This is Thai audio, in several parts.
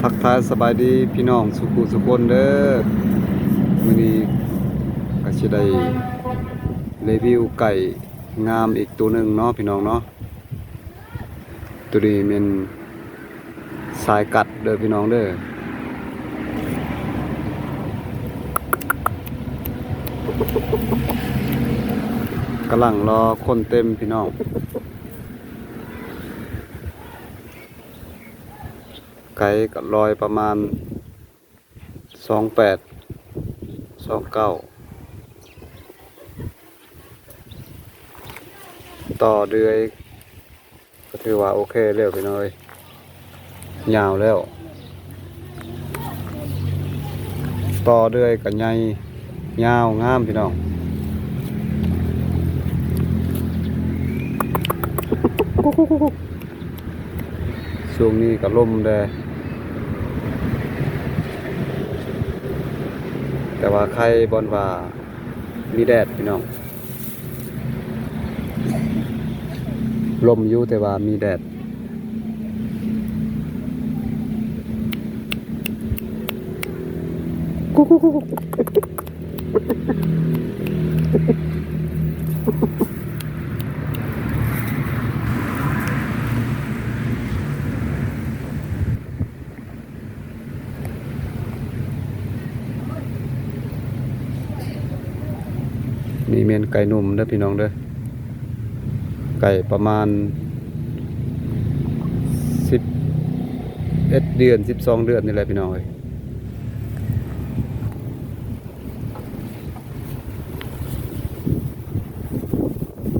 ทักทายสบายดีพี่น้องสุขุสุคนเด้อมื้อนี้ก็สิได้รีวิวไก่งามอีกตัวหนึ่งเนาะพี่น้องเนาะตัวนี้เป็นสายกัดเด้อพี่น้องเด้อกำลังรอคนเต็มพี่น้องไก่ก็ลอยประมาณ28 29ต่อเดือยก็ถือว่าโอเคเร็วพี่น้อยยาวแล้วต่อเดือยก็ใหญ่ยาวงามพี่น้องช่วงนี้ก็ลมแดดแต่ว่าใครบอนว่ามีแดดพี่น้องลมอยู่แต่ว่ามีแดดนี่เมนไก่นุ่มเด้อพี่น้องเด้อไก่ประมาณ11 เดือน12 เดือนนี่แหละพี่น้องเอ้ย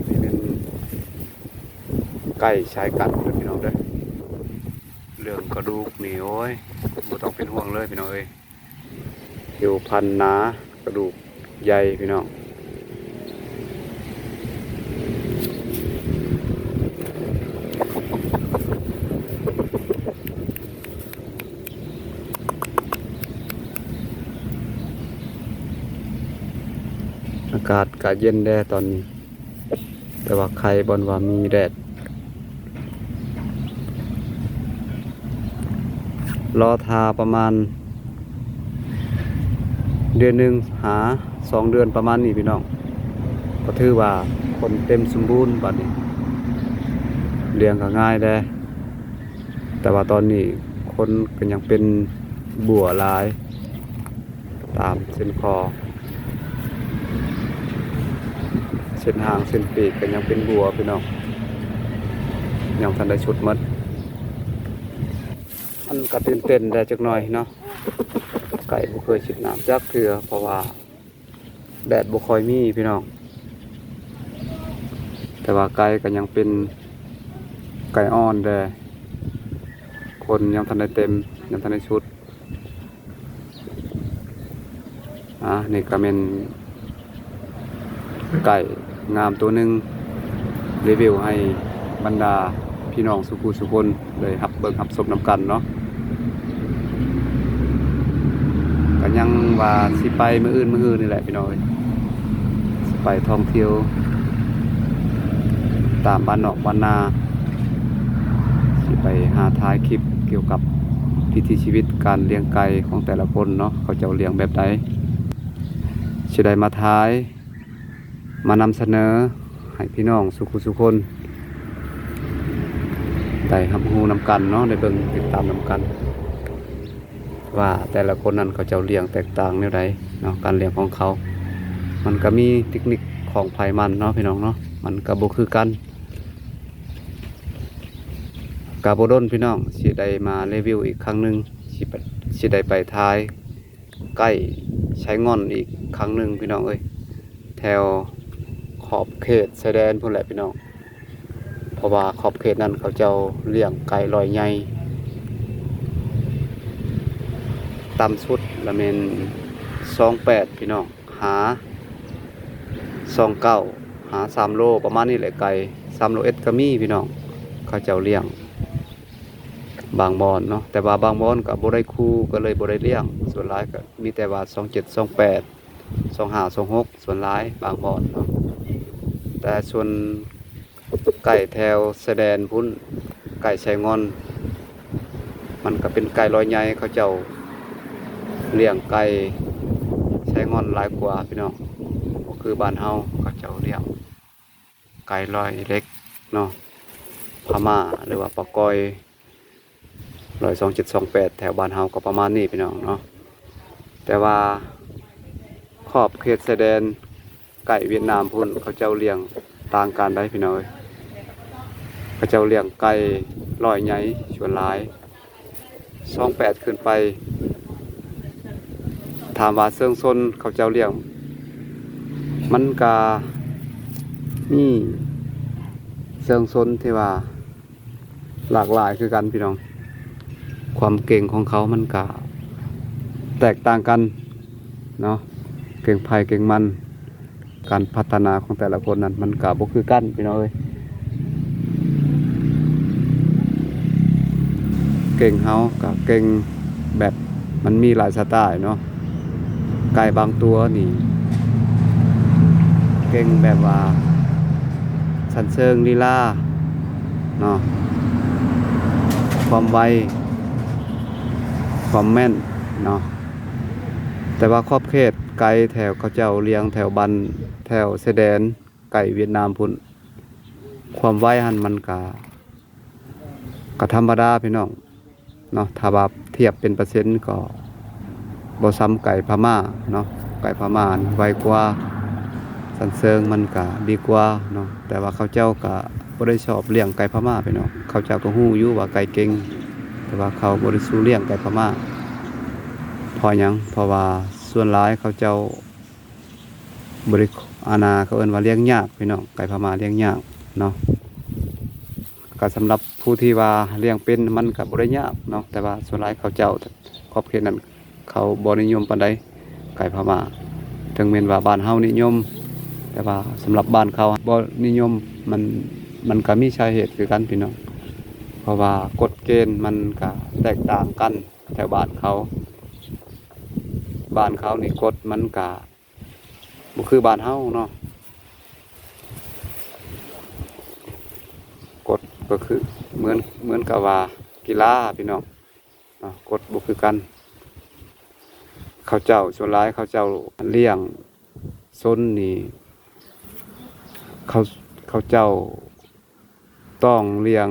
นี่เป็นไก่ชายกัดเด้อพี่น้องเด้อเรื่องกระดูกนี่โอ้ยบ่ต้องเป็นห่วงเลยพี่น้องเอ้ยผิวพรรณหนากระดูกใหญ่พี่น้องอากาศก็เย็นแดดตอนนี้แต่ว่าใครบอนว่ามีแดดรอทาประมาณเดือนหนึ่งหา2 เดือนประมาณนี้พี่น้องก็ถือว่าคนเต็มสมบูรณ์บัดนี้เลี้ยงก็ง่ายแด้แต่ว่าตอนนี้คนก็ยังเป็นบัวหลายตามเส้นคอเส้นหางเส้นปีกก็ยังเป็นบัวพี่น้องยังทันได้ชุดมัดอันก็ตื่นเต้นได้จักหน่อยเนาะไก่บ่เคยฉีดน้ำจักเทื่อเพราะว่าแดดบ่ค่อยมีพี่น้องแต่ว่าไก่ก็ยังเป็นไก่อ่อนแดคนยังทันได้เต็มยังทันได้ชุดนี่ก็เป็นไก่งามตัวหนึ่งรีวิวให้บรรดาพี่น้องสุขุสุคนเลยหับเบิ่งหับสมน้ำกันเนาะก็ยังว่าสิไปมื้ออื่นนี่แหละพี่น้องสิไปท่องเที่ยวตามบ้านนอกบ้านนาสิไปหาถ่ายคลิปเกี่ยวกับวิถีชีวิตการเลี้ยงไก่ของแต่ละคนเนาะเขาจะเลี้ยงแบบใดสิได้มาถ่ายมานำเสนอให้พี่น้องสุขุสุคนได้รับรู้นำกันเนาะได้เบิ่งติดตามนำกันว่าแต่ละคนนั้นเขาจะเลี้ยงแตกต่างแนวใดเนาะการเลี้ยงของเขามันก็มีเทคนิคของไผมันเนาะพี่น้องเนาะมันก็บ่คือกันกาบ่ดนพี่น้องสิได้มารีวิวอีกครั้งนึงสิได้ไปถ่ายใกล้ใช้งอนอีกครั้งนึงพี่น้องเอ้ยแถวขอบเขตชายแดนพุ่นแหละพี่น้องเพราะว่าขอบเขตนั้นเขาจะเลี้ยงไก่ลอยใหญ่ต่ำสุดละเมน28พี่น้องหา29หา3 โลประมาณนี้แหละไก่3 โลก็มีพี่น้องเขาเจ้าเลี้ยงบางบอนเนาะแต่ว่าบางบอนก็บ่ได้คู่ก็เลยบ่ได้เลี้ยงส่วนหลายก็มีแต่ว่า27 28 25 26ส่วนหลายบางบอนเนาะแต่ส่วนไก่แถวแสดนพุ่นไก่ชายงอน มันก็เป็นไก่ลอยใหญ่เขาเจ้าเลี้ยงไก่ใช้งอนหลายกว่าพี่น้องก็คือบ้านเฮาเขาเจ้าเลี้ยงไก่ลอยเล็กเนาะพม่าหรือว่าปะกอย12728แถวบ้านเฮาก็ประมาณนี้พี่น้องเนาะแต่ว่าขอบเขตชายแดนไก่เวียดนามพุ่นเขาเจ้าเลี้ยงต่างกันได้พี่น้องเขาเจ้าเลี้ยงไก่ลอยใหญ่ชวนหลาย28ขึ้นไปถามว่าเสื่องซนเขาเจ้าเลี้ยงมันกานี่เสื่องซนที่ว่าหลากหลายคือกันพี่น้องความเก่งของเขามันกาแตกต่างกันเนาะเก่งภัยเก่งมันการพัฒนาของแต่ละคนนั้นมันกาบ่คือกันพี่น้องเอ้ยเก่งเฮากับเก่งแบบมันมีหลายสไตล์เนาะไก่บางตัวนี่เก่งแบบว่าสันเชิงลีลาเนาะความไวความแม่นเนาะแต่ว่าขอบเขตไก่แถวเขาเจ้าเลี้ยงแถวบันแถวชายแดนไก่เวียดนามพุ่นความไวหันมันก็ธรรมดาพี่น้องเนาะถ้าว่าเทียบเป็นเปอร์เซ็นต์ก็บ่ซ้ำไก่พม่าเนาะไก่พม่าไวกว่าสันเชิงมันก็ดีกว่าเนาะแต่ว่าเขาเจ้าก็บ่ได้ชอบเลี้ยงไก่พม่าพี่น้องเขาเจ้าก็ฮู้อยู่ว่าไก่เก่งแต่ว่าเขาบ่ได้สู้เลี้ยงไก่พม่าเพราะหยังเพราะว่าส่วนหลายเขาเจ้าบริอาณาเขาเอิ้นว่าเลี้ยงยากพี่น้องไก่พม่าเลี้ยงยากเนาะก็สำหรับผู้ที่ว่าเลี้ยงเป็นมันก็บ่ได้ยากเนาะแต่ว่าส่วนหลายเขาเจ้าขอบเขตนั้นเขาบ่นิยมปานใดไก่พม่าถึงแม้นว่าบ้านเฮานิยมแต่ว่าสำหรับบ้านเขาบ่นิยมมันก็มีสาเหตุคือกันพี่น้องเพราะว่ากฎเกณฑ์มันก็แตกต่างกันแถวบ้านเขานี่กฎมันก็บ่คือบ้านเฮาเนาะกฎก็คือเหมือนกับว่ากีฬาพี่น้องกฎบ่คือกันเขาเจ้าส่วนหลายเขาเจ้าเลี้ยงซนนี่เขาเจ้าต้องเลี้ยง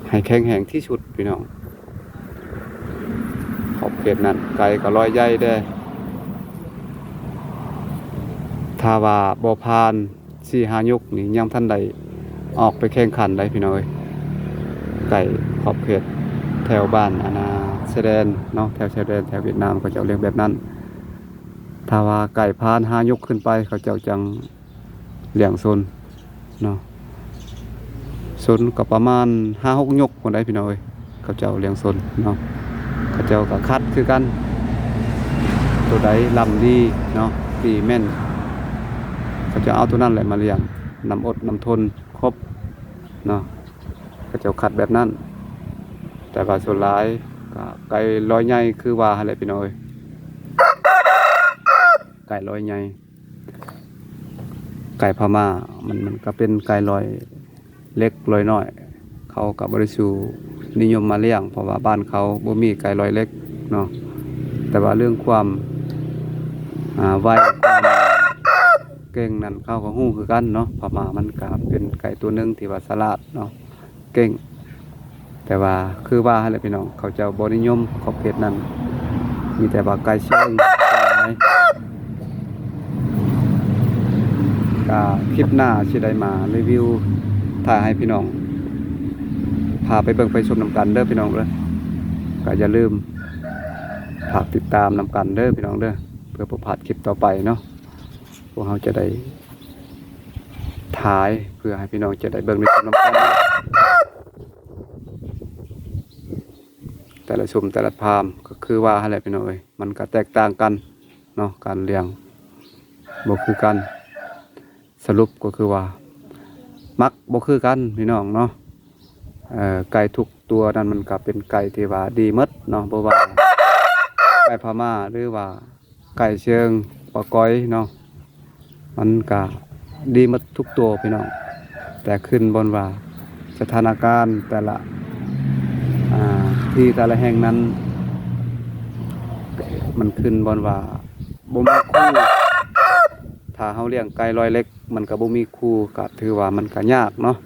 ให้แข็งแรงที่สุดพี่น้องขอบเขตนั้นไก่ก็ลอยใหญ่ได้ถ้าว่าบ่ผ่าน 4-5 ยกนี่ยังทันได้ออกไปแข่งขันได้พี่น้อยไก่ขอบเขตแถวบ้านอาณาชายแดนเนาะแถวชายแดนแถวเวียดนามเขาเจ้าเลี้ยงแบบนั้นถ้าว่าไก่ผ่าน5 ยกขึ้นไปเขาเจ้าจังเลี้ยงซนเนาะซนก็ประมาณ 5-6 ยกคนได้พี่น้อยเขาเจ้าเลี้ยงซนเนาะเขาเจ้าก็คัดคือกันตัวใดลำดีเนาะดีแม่นเขาจะเอาตัวนั้นแหละมาเลี้ยงนำอดนำทนครบเนาะเขาจะคัดแบบนั้นแต่ว่าส่วนหลายก็ไก่ลอยใหญ่คือว่าอะไรพี่น้อยไก่ลอยใหญ่ไก่พม่ามันก็เป็นไก่ลอยเล็กลอยน้อยเขากับบริสุทธิ์นิยมมาเลี้ยงเพราะว่าบ้านเขาบ่มีไก่ลอยเล็กเนาะแต่ว่าเรื่องความไวเก่งนั่นเข้ากับหู้คือกันเนาะพม่ามันก็เป็นไก่ตัวนึงที่ว่าฉลาดเนาะเก่งแต่ว่าคือว่าอะไรพี่น้องเขาจะบ่นิยมขอบเขตนั้นมีแต่ว่าไก่เชื่องก็คลิปหน้าสิได้มารีวิวถ่ายให้พี่น้องพาไปเบิ่งไปชมนำกันเด้อพี่น้องเด้อก็อย่าลืมฝากติดตามนำกันเด้อพี่น้องเด้อเพื่อบ่พลาดคลิปต่อไปเนาะพวกเราจะได้ถ่ายเพื่อให้พี่น้องจะได้เบิ่งในชมนำกันแต่ละชมแต่ละพามก็คือว่าอะไรพี่น้องเอ้ยมันก็แตกต่างกันเนาะการเลี้ยงบ่คือกันสรุปก็คือว่ามักบ่คือกันพี่น้องเนาะไก่ทุกตัวนั้นมันก็เป็นไก่ที่ว่าดีหมดเนาะบ่ว่าไก่พม่าหรือว่าไก่เชิงปะก้อยเนาะมันก็ดีหมดทุกตัวพี่น้องแต่ขึ้นบนว่าสถานการณ์แต่ละ ที่แต่ละแห่งนั้นมันขึ้นบอนว่าบ่มีคู่ถ้าเฮาเลี้ยงไก่ร้อยเล็กมันก็บ่มีคู่ก็ถือว่ามันก็ยากเนาะ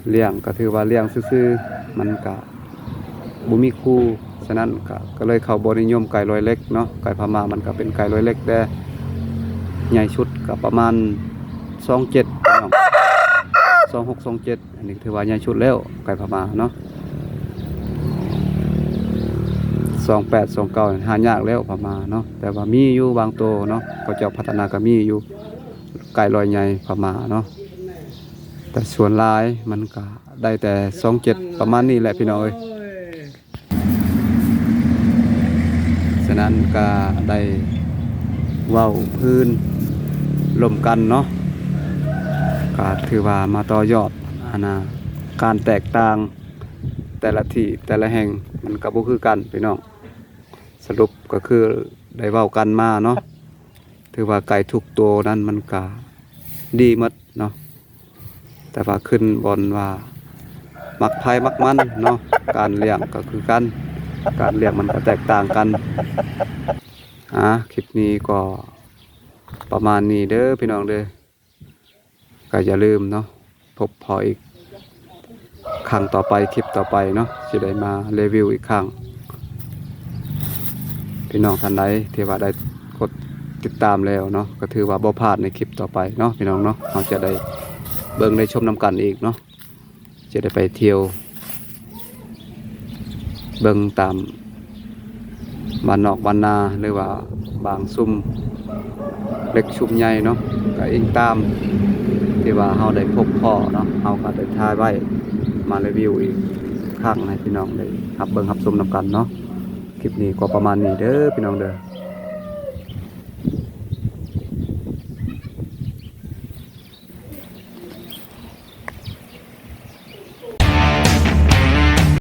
เลี้ยงก็ถือว่าเลี้ยงซื่อๆมันก็บ่มีคู่ฉะนั้นก็เลยเขาบ่นิยมไก่ร้อยเล็กเนาะไก่พม่ามันก็เป็นไก่ร้อยเล็กแต่ใหญ่ชุดก็ประมาณ27พี่น้อง26 27อันนี้ถือว่าใหญ่ชุดแล้วไก่พม่าเนาะ28 29หายากแล้วพม่าเนาะแต่ว่ามีอยู่บางโตวเนาะเขาเจ้าพัฒนาก็มีอยู่ไก่ลอยใหญ่พม่าเนาะแต่ส่วนหลายมันก็ได้แต่27ประมาณนี้แหละพี่น้องเอ้ยฉะนั้นก็ได้เว้าพื้นร่วมกันเนาะก็ถือว่ามาต่อยอดการแตกต่างแต่ละที่แต่ละแห่งมันก็บ่คือกันพี่น้องสรุปก็คือได้เว้ากันมาเนาะถือว่าไก่ทุกตัวนั้นมันก็ดีหมดเนาะแต่ว่าขึ้นบนว่ามักไผมักมันเนาะการเลี้ยงก็คือกันการเลี้ยงมันก็แตกต่างกันคลิปนี้ก็ประมาณนี้เด้อพี่น้องเด้อก็อย่าลืมเนาะพบพออีกครั้งต่อไปคลิปต่อไปเนาะสิได้มารีวิวอีกครั้งพี่น้องท่านใดที่ว่าได้กดติดตามแล้วเนาะก็ถือว่าบ่พลาดในคลิปต่อไปเนาะพี่น้องเนาะเราจะได้เบิ่งได้ชมนำกันอีกเนาะจะได้ไปเที่ยวเบิ่งตามบ้านนอกบ้านนาหรือว่าบางซุ่มเล็กชุมใหญ่เนาะก็อิงตามที่ว่าเฮาได้พบพ่อเนาะเฮาก็ได้ถ่ายไว้มารีวิวอีกครั้งให้พี่น้องได้รับเบิ่งรับชมนำกันเนาะคลิปนี้ก็ประมาณนี้เด้อพี่น้องเด้อ